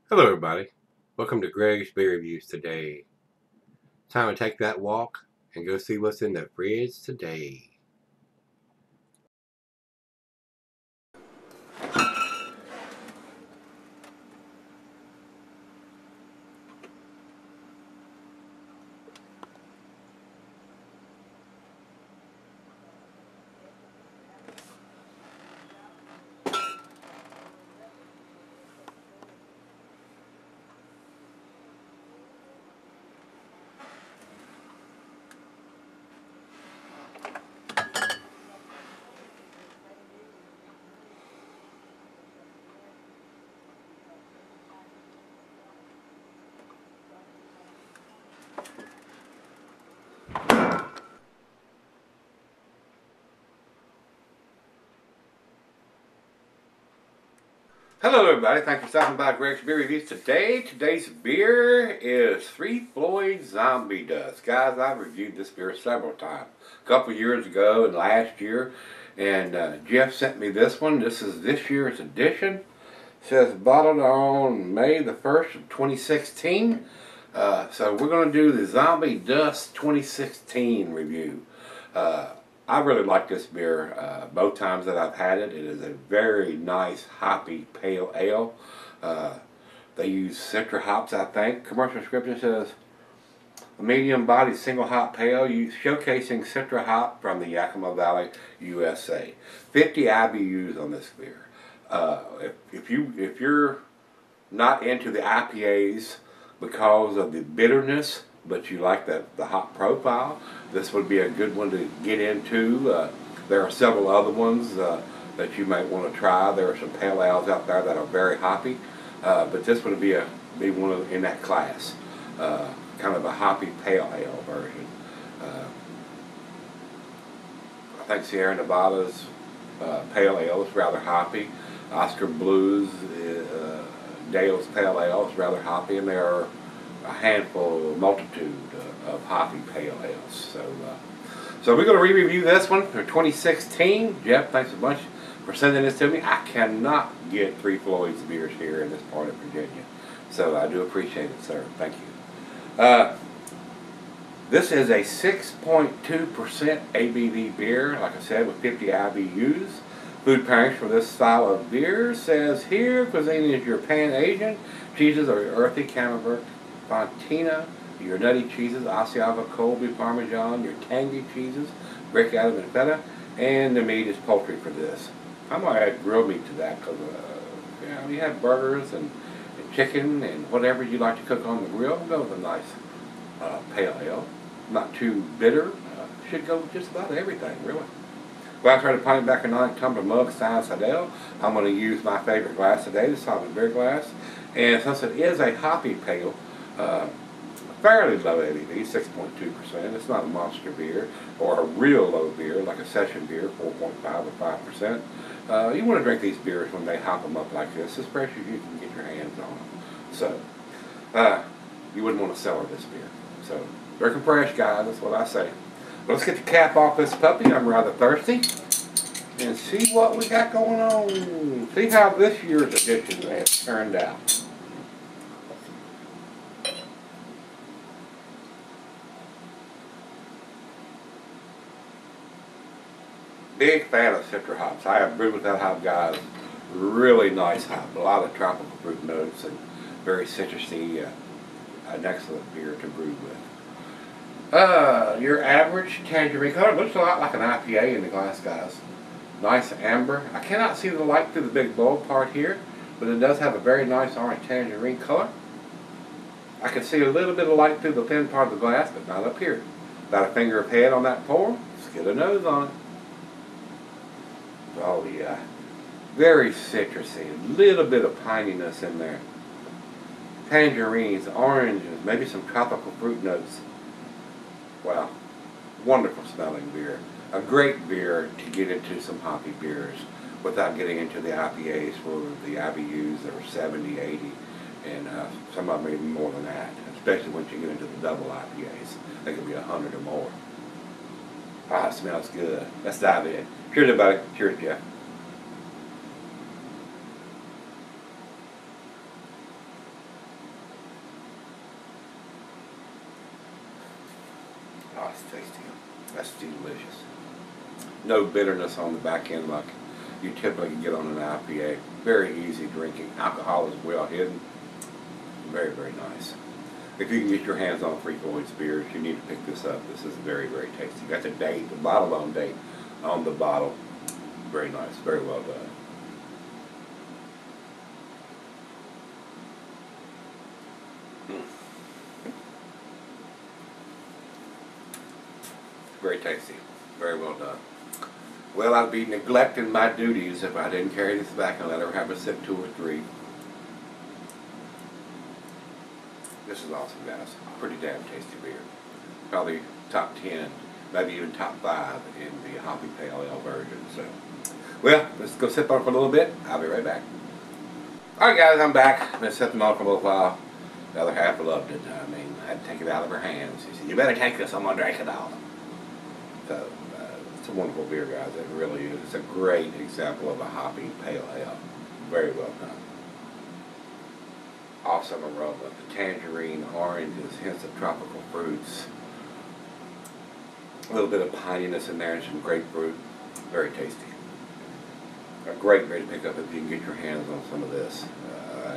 Hello everybody, welcome to Gregsbeerreviews today. Time to take that walk and go see what's in the fridge today. Hello everybody, thanks for stopping by Gregsbeerreviews today. Today's beer is 3 Floyds Zombie Dust. Guys, I've reviewed this beer several times. A couple years ago and last year. And Jeff sent me this one. This is this year's edition. It says bottled on May the 1st of 2016. So we're going to do the Zombie Dust 2016 review. I really like this beer both times that I've had it. It is a very nice hoppy pale ale. They use Citra hops, I think. Commercial description says a medium bodied single hop pale showcasing Citra hop from the Yakima Valley, USA. 50 IBUs on this beer. If you're not into the IPAs because of the bitterness, but you like the hop profile, this would be a good one to get into. There are several other ones that you might want to try. There are some pale ales out there that are very hoppy, but this would be one in that class, kind of a hoppy pale ale version. I think Sierra Nevada's pale ale is rather hoppy. Oscar Blues, Dale's pale ale is rather hoppy, and there are a multitude of hoppy pale ales. So we're going to re-review this one for 2016. Jeff, thanks a bunch for sending this to me. I cannot get 3 Floyds beers here in this part of Virginia, so I do appreciate it, sir. Thank you. This is a 6.2% ABV beer, like I said, with 50 IBUs. Food pairings for this style of beer says here, cuisine is your Pan-Asian, cheeses are your earthy Camembert, Fontina, your nutty cheeses, Asiago, Colby, Parmesan, your tangy cheeses, Brick Adam and Feta, and the meat is poultry for this. I'm going to add grilled meat to that because you have burgers and chicken and whatever you like to cook on the grill. Go with a nice pale ale. Not too bitter. Should go with just about everything, really. Glass ready pint back in 9 tumbler mug style ale. I'm going to use my favorite glass today, the solid beer glass. And since it is a hoppy pale, fairly low ABV, 6.2%. It's not a monster beer or a real low beer like a session beer, 4.5 or 5%. You want to drink these beers when they hop them up like this, especially if you can get your hands on them. So, you wouldn't want to cellar this beer. So, drink them fresh, guys. That's what I say. Let's get the cap off this puppy. I'm rather thirsty. And see what we got going on. See how this year's edition has turned out. Big fan of Citra hops. I have brewed with that hop, guys. Really nice hop. A lot of tropical fruit notes and very citrusy. An excellent beer to brew with. Your average tangerine color looks a lot like an IPA in the glass, guys. Nice amber. I cannot see the light through the big bold part here, but it does have a very nice orange tangerine color. I can see a little bit of light through the thin part of the glass, but not up here. About a finger of head on that pour. Let's get a nose on it. Oh yeah. Very citrusy. A little bit of pininess in there. Tangerines, oranges, maybe some tropical fruit notes. Wow, wonderful smelling beer. A great beer to get into some hoppy beers without getting into the IPAs for the IBUs that are 70, 80, and some of them even more than that, especially once you get into the double IPAs. They can be 100 or more. Ah, it smells good. Let's dive in. Cheers, everybody. Cheers, Jeff. Oh, it's tasty. That's delicious. No bitterness on the back end like you typically get on an IPA. Very easy drinking. Alcohol is well hidden. Very, very nice. If you can get your hands on Floyds beers, you need to pick this up. This is very, very tasty. Got the date, the bottle on date on the bottle. Very nice. Very well done. Very tasty. Very well done. Well, I'd be neglecting my duties if I didn't carry this back and let her have a sip, 2 or 3. This is awesome, guys. Pretty damn tasty beer. Probably top 10, maybe even top 5 in the Hoppy Pale Ale version. So, well, let's go sip on it for a little bit. I'll be right back. Alright, guys, I'm back. Been sipping on it for a little while. The other half loved it. I mean, I had to take it out of her hands. She said, "You better take this. I'm going to drink it all." So, it's a wonderful beer, guys. It really is. It's a great example of a hoppy pale ale. Very well done. Awesome aroma. The tangerine, oranges, hints of tropical fruits. A little bit of pininess in there and some grapefruit. Very tasty. A great beer to pick up if you can get your hands on some of this.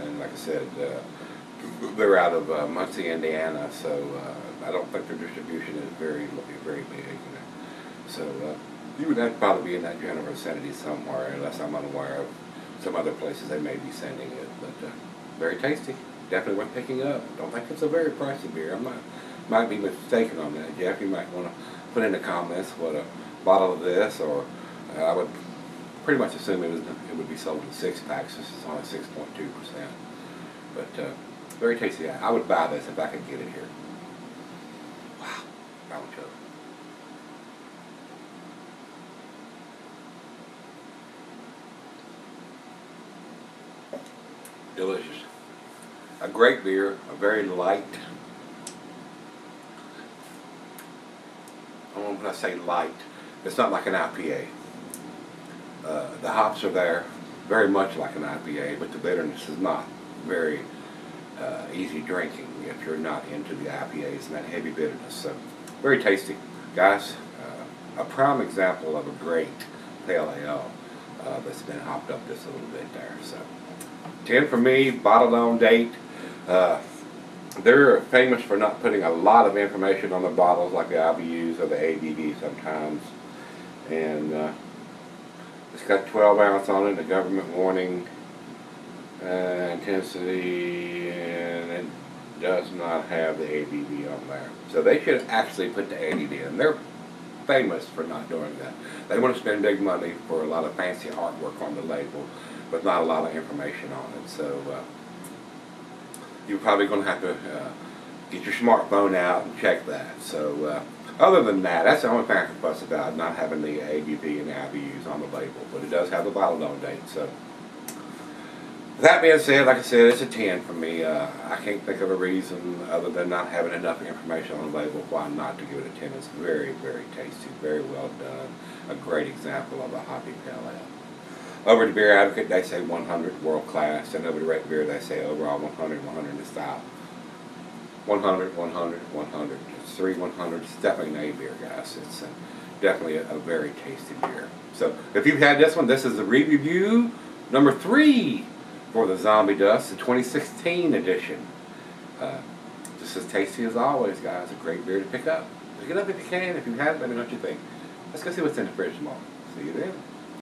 And like I said, they're out of Muncie, Indiana, so I don't think their distribution is very big. So you would have to probably be in that general vicinity somewhere, unless I'm unaware of some other places they may be sending it. But very tasty. Definitely worth picking up. Don't think it's a very pricey beer. I might be mistaken on that. Jeff, you might want to put in the comments what a bottle of this, or I would pretty much assume it would be sold in 6-packs. This is only 6.2%. But very tasty. I would buy this if I could get it here. Wow. Round chug. Delicious. A great beer, a very light. When I say light, it's not like an IPA. The hops are there, very much like an IPA, but the bitterness is not very easy drinking if you're not into the IPAs and that heavy bitterness. So, very tasty. Guys, a prime example of a great pale ale that's been hopped up just a little bit there. So, 10 for me, bottled on date. They're famous for not putting a lot of information on the bottles like the IBUs or the ABV sometimes. And it's got 12 ounce on it, the government warning intensity, and it does not have the ABV on there. So they should actually put the ABV in. They're famous for not doing that. They want to spend big money for a lot of fancy artwork on the label, but not a lot of information on it. So you're probably going to have to get your smartphone out and check that. So other than that, that's the only thing I can fuss about, not having the ABV and the IBUs on the label. But it does have the bottle on date. So that being said, like I said, it's a 10 for me. I can't think of a reason other than not having enough information on the label why not to give it a 10. It's very, very tasty, very well done. A great example of a hoppy pale ale. Over to Beer Advocate, they say 100, world class. And over to Rate Beer, they say overall 100, 100 in style. 100, 100, 100. It's 3 100s. It's definitely an A beer, guys. It's definitely a very tasty beer. So if you've had this one, this is the review number 3 for the Zombie Dust, the 2016 edition. Just as tasty as always, guys. A great beer to pick up. Pick it up if you can. If you haven't, let me know what you think. Let's go see what's in the fridge tomorrow. See you then.